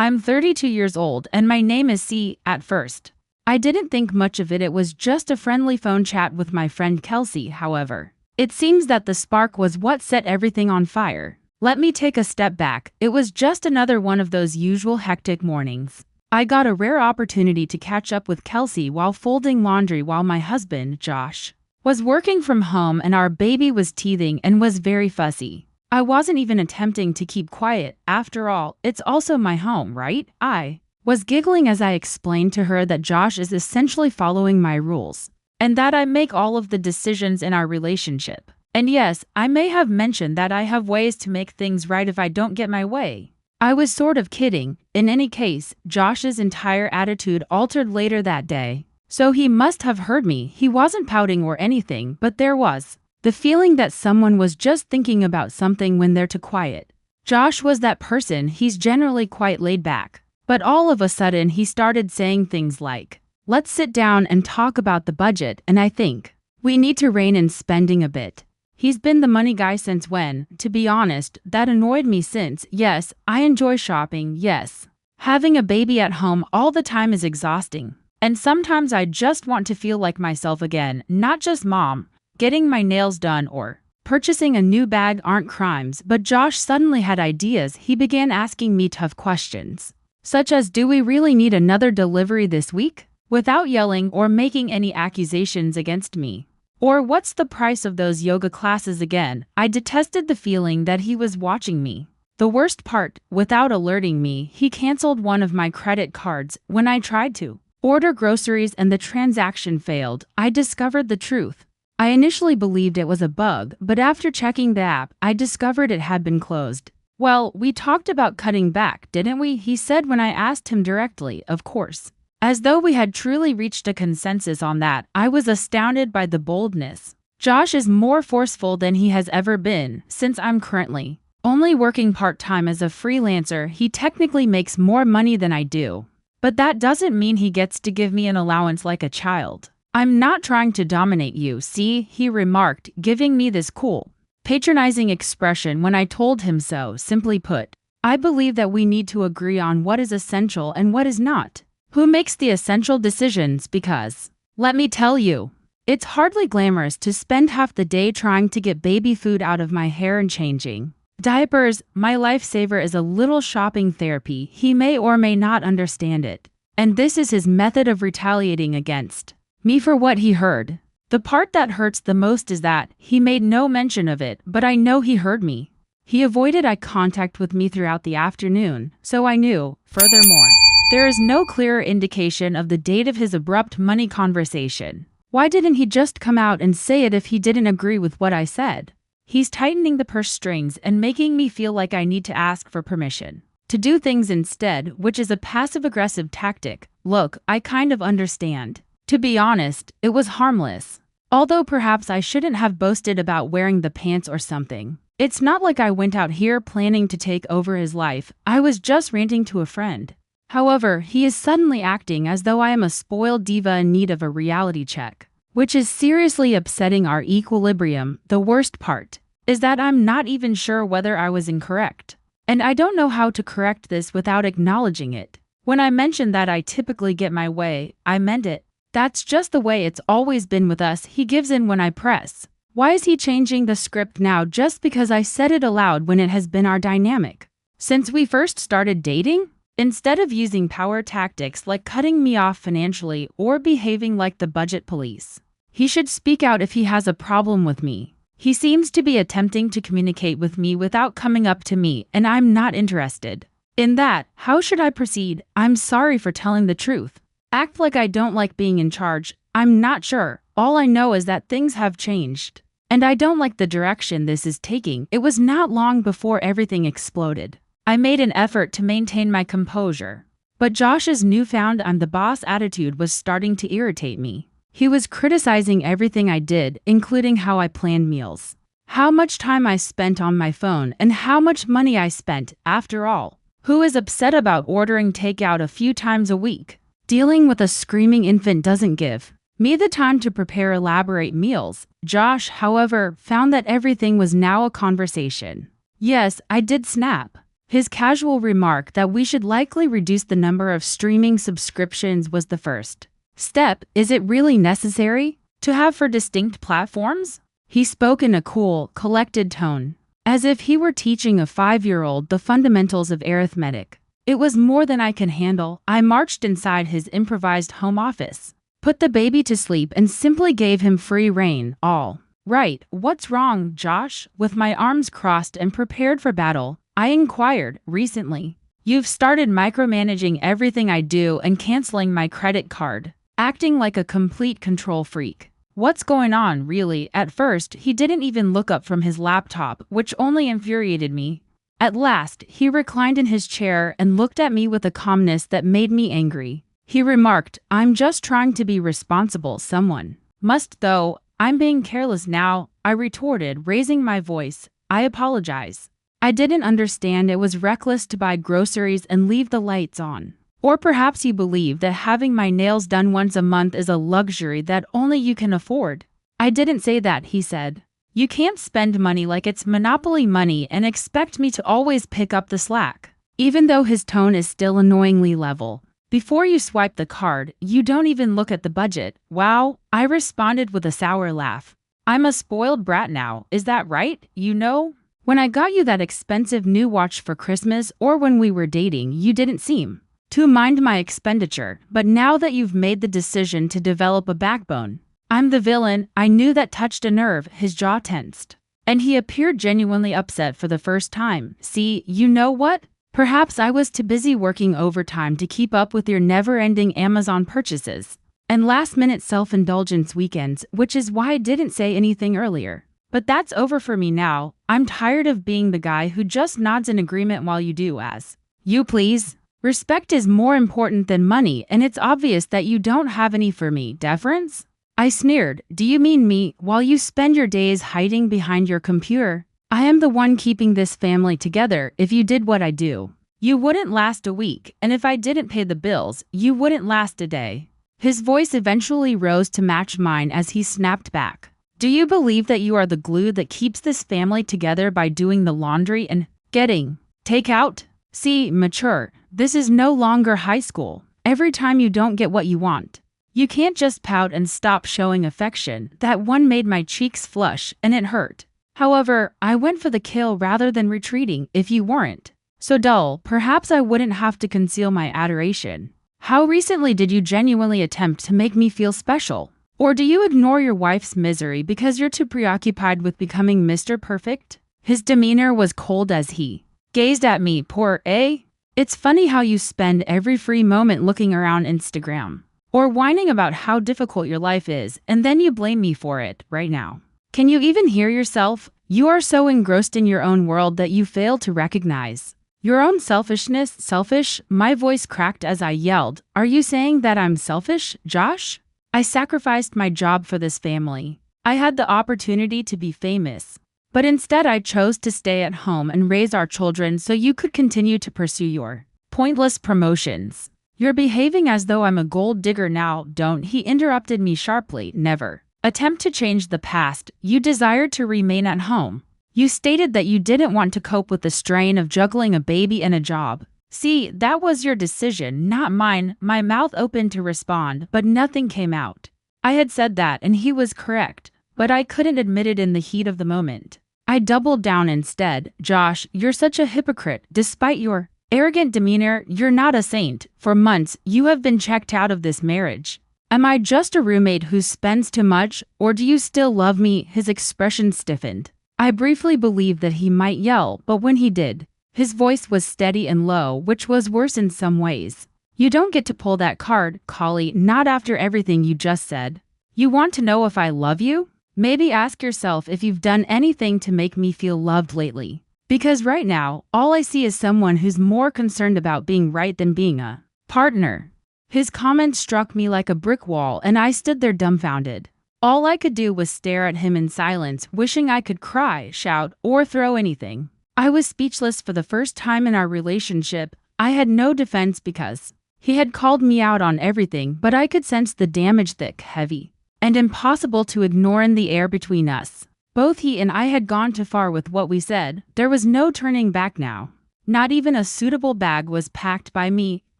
I'm 32 years old and my name is C. At first, I didn't think much of it. It was just a friendly phone chat with my friend Kelsey. However, it seems that the spark was what set everything on fire. Let me take a step back. It was just another one of those usual hectic mornings. I got a rare opportunity to catch up with Kelsey while folding laundry while my husband, Josh, was working from home and our baby was teething and was very fussy. I wasn't even attempting to keep quiet. After all, it's also my home, right? I was giggling as I explained to her that Josh is essentially following my rules, and that I make all of the decisions in our relationship. And yes, I may have mentioned that I have ways to make things right if I don't get my way. I was sort of kidding. In any case, Josh's entire attitude altered later that day. So he must have heard me. He wasn't pouting or anything, but there was the feeling that someone was just thinking about something when they're too quiet. Josh was that person. He's generally quite laid back. But all of a sudden he started saying things like, "Let's sit down and talk about the budget, and I think we need to rein in spending a bit." He's been the money guy since when? To be honest, that annoyed me since, yes, I enjoy shopping, yes. Having a baby at home all the time is exhausting. And sometimes I just want to feel like myself again, not just mom. Getting my nails done or purchasing a new bag aren't crimes, but Josh suddenly had ideas. He began asking me tough questions, such as, do we really need another delivery this week? Without yelling or making any accusations against me. Or what's the price of those yoga classes again? I detested the feeling that he was watching me. The worst part, without alerting me, he canceled one of my credit cards when I tried to order groceries and the transaction failed. I discovered the truth. I initially believed it was a bug, but after checking the app, I discovered it had been closed. Well, we talked about cutting back, didn't we? He said when I asked him directly, of course. As though we had truly reached a consensus on that. I was astounded by the boldness. Josh is more forceful than he has ever been. Since I'm currently only working part-time as a freelancer, he technically makes more money than I do. But that doesn't mean he gets to give me an allowance like a child. "I'm not trying to dominate you, see," he remarked, giving me this cool, patronizing expression when I told him so. Simply put, I believe that we need to agree on what is essential and what is not. Who makes the essential decisions? Because, let me tell you, it's hardly glamorous to spend half the day trying to get baby food out of my hair and changing diapers. My lifesaver is a little shopping therapy. He may or may not understand it. And this is his method of retaliating against me for what he heard. The part that hurts the most is that he made no mention of it, but I know he heard me. He avoided eye contact with me throughout the afternoon, so I knew. Furthermore, there is no clearer indication of the date of his abrupt money conversation. Why didn't he just come out and say it if he didn't agree with what I said? He's tightening the purse strings and making me feel like I need to ask for permission to do things instead, which is a passive-aggressive tactic. Look, I kind of understand. To be honest, it was harmless. Although perhaps I shouldn't have boasted about wearing the pants or something. It's not like I went out here planning to take over his life. I was just ranting to a friend. However, he is suddenly acting as though I am a spoiled diva in need of a reality check, which is seriously upsetting our equilibrium. The worst part is that I'm not even sure whether I was incorrect. And I don't know how to correct this without acknowledging it. When I mentioned that I typically get my way, I meant it. That's just the way it's always been with us. He gives in when I press. Why is he changing the script now just because I said it aloud when it has been our dynamic since we first started dating? Instead of using power tactics like cutting me off financially or behaving like the budget police, he should speak out if he has a problem with me. He seems to be attempting to communicate with me without coming up to me, and I'm not interested in that. How should I proceed? I'm sorry for telling the truth. Act like I don't like being in charge. I'm not sure. All I know is that things have changed. And I don't like the direction this is taking. It was not long before everything exploded. I made an effort to maintain my composure. But Josh's newfound "I'm the boss" attitude was starting to irritate me. He was criticizing everything I did, including how I planned meals, how much time I spent on my phone, and how much money I spent. After all, who is upset about ordering takeout a few times a week? Dealing with a screaming infant doesn't give me the time to prepare elaborate meals. Josh, however, found that everything was now a conversation. Yes, I did snap. His casual remark that we should likely reduce the number of streaming subscriptions was the first step. Is it really necessary to have four distinct platforms? He spoke in a cool, collected tone, as if he were teaching a 5-year-old the fundamentals of arithmetic. It was more than I can handle. I marched inside his improvised home office, put the baby to sleep, and simply gave him free rein. All right, what's wrong, Josh? With my arms crossed and prepared for battle, I inquired. Recently, you've started micromanaging everything I do and canceling my credit card, acting like a complete control freak. What's going on, really? At first, he didn't even look up from his laptop, which only infuriated me. At last, he reclined in his chair and looked at me with a calmness that made me angry. He remarked, I'm just trying to be responsible. Someone must, though. I'm being careless now, I retorted, raising my voice. I apologize. I didn't understand it was reckless to buy groceries and leave the lights on. Or perhaps you believe that having my nails done once a month is a luxury that only you can afford. I didn't say that, he said. You can't spend money like it's monopoly money and expect me to always pick up the slack. Even though his tone is still annoyingly level. Before you swipe the card, you don't even look at the budget. Wow, I responded with a sour laugh. I'm a spoiled brat now, is that right? You know, when I got you that expensive new watch for Christmas or when we were dating, you didn't seem to mind my expenditure. But now that you've made the decision to develop a backbone, I'm the villain. I knew that touched a nerve. His jaw tensed, and he appeared genuinely upset for the first time. See, you know what? Perhaps I was too busy working overtime to keep up with your never-ending Amazon purchases and last-minute self-indulgence weekends, which is why I didn't say anything earlier. But that's over for me now. I'm tired of being the guy who just nods in agreement while you do as you please. Respect is more important than money, and it's obvious that you don't have any for me. Deference? I sneered. Do you mean me, while you spend your days hiding behind your computer? I am the one keeping this family together. If you did what I do, you wouldn't last a week, and if I didn't pay the bills, you wouldn't last a day. His voice eventually rose to match mine as he snapped back. Do you believe that you are the glue that keeps this family together by doing the laundry and getting takeout? See, mature. This is no longer high school. Every time you don't get what you want, you can't just pout and stop showing affection. That one made my cheeks flush, and it hurt. However, I went for the kill rather than retreating. If you weren't so dull, perhaps I wouldn't have to conceal my adoration. How recently did you genuinely attempt to make me feel special? Or do you ignore your wife's misery because you're too preoccupied with becoming Mr. Perfect? His demeanor was cold as he gazed at me. Poor, eh? It's funny how you spend every free moment looking around Instagram or whining about how difficult your life is, and then you blame me for it right now. Can you even hear yourself? You are so engrossed in your own world that you fail to recognize your own selfishness. Selfish? My voice cracked as I yelled. Are you saying that I'm selfish, Josh? I sacrificed my job for this family. I had the opportunity to be famous, but instead I chose to stay at home and raise our children so you could continue to pursue your pointless promotions. You're behaving as though I'm a gold digger now, don't? He interrupted me sharply. Never attempt to change the past. You desired to remain at home. You stated that you didn't want to cope with the strain of juggling a baby and a job. See, that was your decision, not mine. My mouth opened to respond, but nothing came out. I had said that, and he was correct, but I couldn't admit it in the heat of the moment. I doubled down instead. Josh, you're such a hypocrite. Despite your arrogant demeanor, you're not a saint. For months, you have been checked out of this marriage. Am I just a roommate who spends too much, or do you still love me? His expression stiffened. I briefly believed that he might yell, but when he did, his voice was steady and low, which was worse in some ways. You don't get to pull that card, Collie, not after everything you just said. You want to know if I love you? Maybe ask yourself if you've done anything to make me feel loved lately. Because right now, all I see is someone who's more concerned about being right than being a partner. His comment struck me like a brick wall, and I stood there dumbfounded. All I could do was stare at him in silence, wishing I could cry, shout, or throw anything. I was speechless for the first time in our relationship. I had no defense because he had called me out on everything, but I could sense the damage thick, heavy, and impossible to ignore in the air between us. Both he and I had gone too far with what we said. There was no turning back now. Not even a suitable bag was packed by me.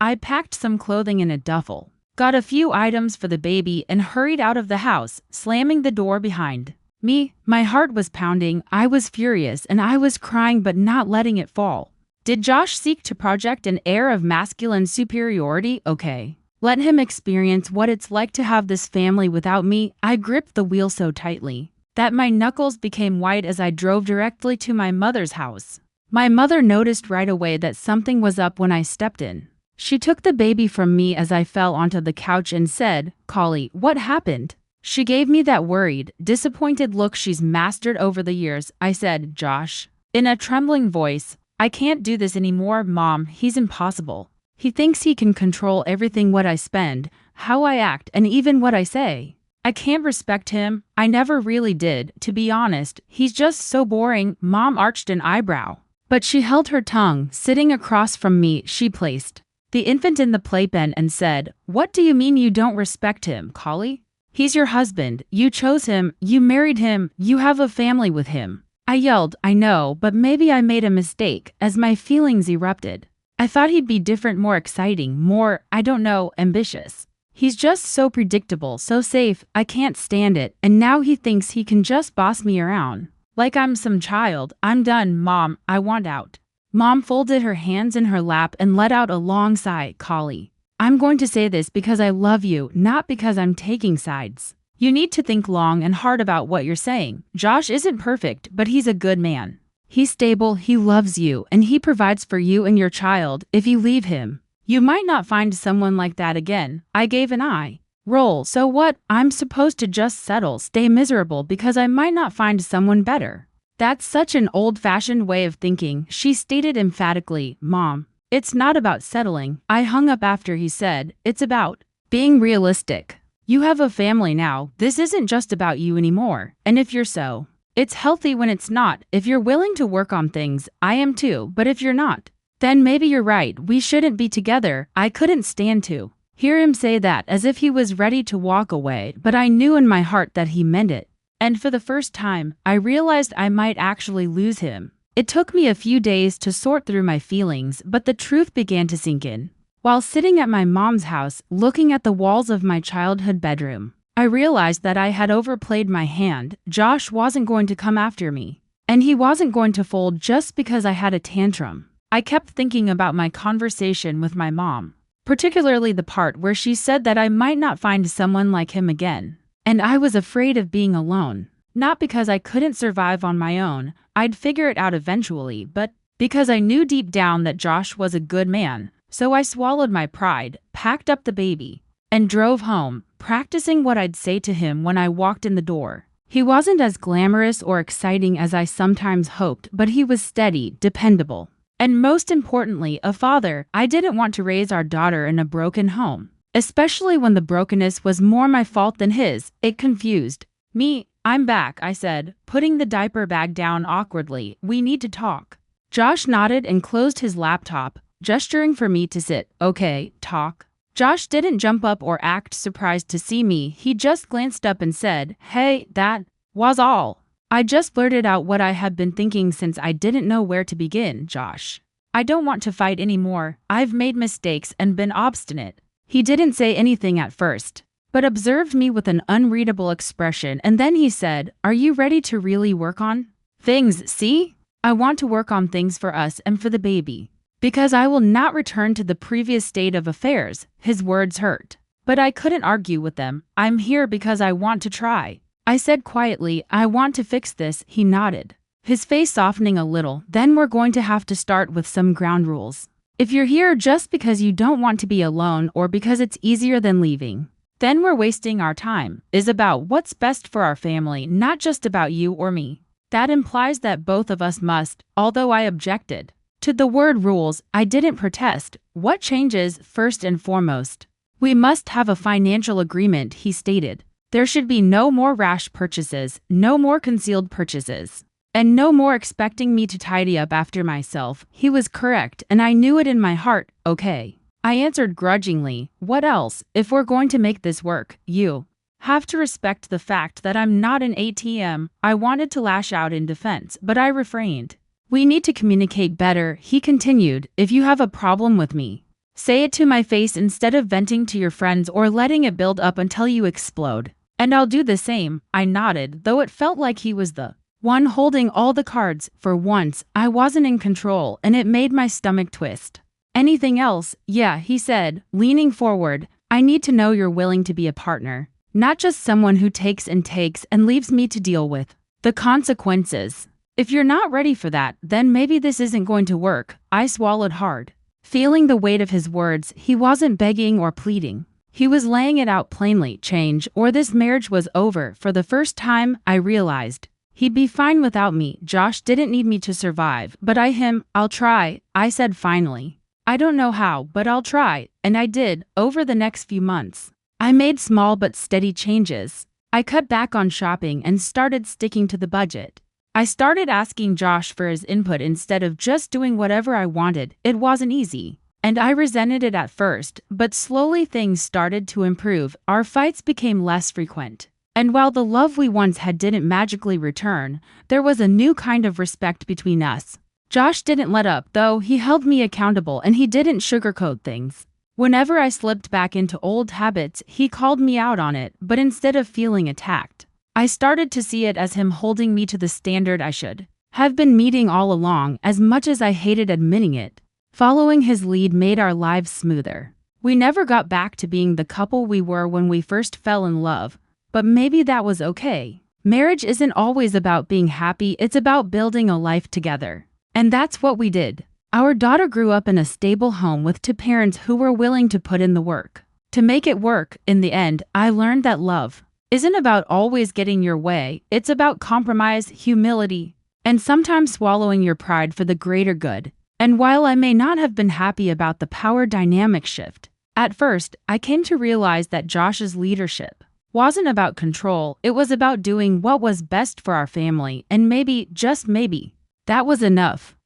I packed some clothing in a duffel, got a few items for the baby, and hurried out of the house, slamming the door behind me. My heart was pounding, I was furious, and I was crying but not letting it fall. Did Josh seek to project an air of masculine superiority? Okay. Let him experience what it's like to have this family without me. I gripped the wheel so tightly that my knuckles became white as I drove directly to my mother's house. My mother noticed right away that something was up when I stepped in. She took the baby from me as I fell onto the couch and said, "Collie, what happened?" She gave me that worried, disappointed look she's mastered over the years. I said, "Josh," in a trembling voice, "I can't do this anymore, Mom. He's impossible. He thinks he can control everything, what I spend, how I act, and even what I say. I can't respect him. I never really did, to be honest. He's just so boring." Mom arched an eyebrow, but she held her tongue. Sitting across from me, she placed the infant in the playpen and said, "What do you mean you don't respect him, Collie? He's your husband. You chose him. You married him. You have a family with him." I yelled, "I know, but maybe I made a mistake," as my feelings erupted. I thought he'd be different, more exciting, more, I don't know, ambitious. He's just so predictable, so safe. I can't stand it, and now he thinks he can just boss me around. Like I'm some child. I'm done, Mom. I want out. Mom folded her hands in her lap and let out a long sigh. "Collie, I'm going to say this because I love you, not because I'm taking sides. You need to think long and hard about what you're saying. Josh isn't perfect, but he's a good man. He's stable, he loves you, and he provides for you and your child. If you leave him, you might not find someone like that again." I gave an eye roll. So what? I'm supposed to just settle, stay miserable because I might not find someone better? That's such an old-fashioned way of thinking, she stated emphatically. "Mom, it's not about settling." I hung up after he said, "It's about being realistic. You have a family now. This isn't just about you anymore. And if you're so, it's healthy when it's not. If you're willing to work on things, I am too. But if you're not, then maybe you're right. We shouldn't be together." I couldn't stand to hear him say that, as if he was ready to walk away, but I knew in my heart that he meant it. And for the first time, I realized I might actually lose him. It took me a few days to sort through my feelings, but the truth began to sink in. While sitting at my mom's house, looking at the walls of my childhood bedroom, I realized that I had overplayed my hand. Josh wasn't going to come after me, and he wasn't going to fold just because I had a tantrum. I kept thinking about my conversation with my mom, particularly the part where she said that I might not find someone like him again. And I was afraid of being alone, not because I couldn't survive on my own, I'd figure it out eventually, but because I knew deep down that Josh was a good man. So I swallowed my pride, packed up the baby, and drove home, practicing what I'd say to him when I walked in the door. He wasn't as glamorous or exciting as I sometimes hoped, but he was steady, dependable, and most importantly, a father. I didn't want to raise our daughter in a broken home, especially when the brokenness was more my fault than his. It confused me. "I'm back," I said, putting the diaper bag down awkwardly. "We need to talk." Josh nodded and closed his laptop, gesturing for me to sit. "Okay, talk." Josh didn't jump up or act surprised to see me. He just glanced up and said, "Hey, that was all." I just blurted out what I had been thinking since I didn't know where to begin. "Josh, I don't want to fight anymore. I've made mistakes and been obstinate." He didn't say anything at first, but observed me with an unreadable expression, and then he said, "Are you ready to really work on things? See? I want to work on things for us and for the baby, because I will not return to the previous state of affairs." His words hurt, but I couldn't argue with them. "I'm here because I want to try," I said quietly. "I want to fix this." He nodded, his face softening a little. "Then we're going to have to start with some ground rules. If you're here just because you don't want to be alone or because it's easier than leaving, then we're wasting our time. Is about what's best for our family, not just about you or me. That implies that both of us must." Although I objected to the word rules, I didn't protest. "What changes? First and foremost, we must have a financial agreement," he stated. "There should be no more rash purchases, no more concealed purchases, and no more expecting me to tidy up after myself." He was correct, and I knew it in my heart. "Okay," I answered grudgingly. "What else? If we're going to make this work, you have to respect the fact that I'm not an ATM." I wanted to lash out in defense, but I refrained. We need to communicate better, he continued. If you have a problem with me, say it to my face instead of venting to your friends or letting it build up until you explode. And I'll do the same, I nodded, though it felt like he was the one holding all the cards. For once, I wasn't in control, and it made my stomach twist. Anything else? Yeah, he said, leaning forward. I need to know you're willing to be a partner, not just someone who takes and leaves me to deal with the consequences. If you're not ready for that, then maybe this isn't going to work. I swallowed hard. Feeling the weight of his words, he wasn't begging or pleading. He was laying it out plainly, change or this marriage was over. For the first time, I realized he'd be fine without me. Josh didn't need me to survive, but I'll try, I said finally. I don't know how, but I'll try, and I did. Over the next few months, I made small but steady changes. I cut back on shopping and started sticking to the budget. I started asking Josh for his input instead of just doing whatever I wanted. It wasn't easy, and I resented it at first, but slowly things started to improve. Our fights became less frequent. And while the love we once had didn't magically return, there was a new kind of respect between us. Josh didn't let up, though. He held me accountable and he didn't sugarcoat things. Whenever I slipped back into old habits, he called me out on it, but instead of feeling attacked, I started to see it as him holding me to the standard I should have been meeting all along. As much as I hated admitting it, following his lead made our lives smoother. We never got back to being the couple we were when we first fell in love, but maybe that was okay. Marriage isn't always about being happy, it's about building a life together. And that's what we did. Our daughter grew up in a stable home with two parents who were willing to put in the work to make it work. In the end, I learned that love isn't about always getting your way, it's about compromise, humility, and sometimes swallowing your pride for the greater good. And while I may not have been happy about the power dynamic shift, at first, I came to realize that Josh's leadership wasn't about control, it was about doing what was best for our family, and maybe, just maybe, that was enough.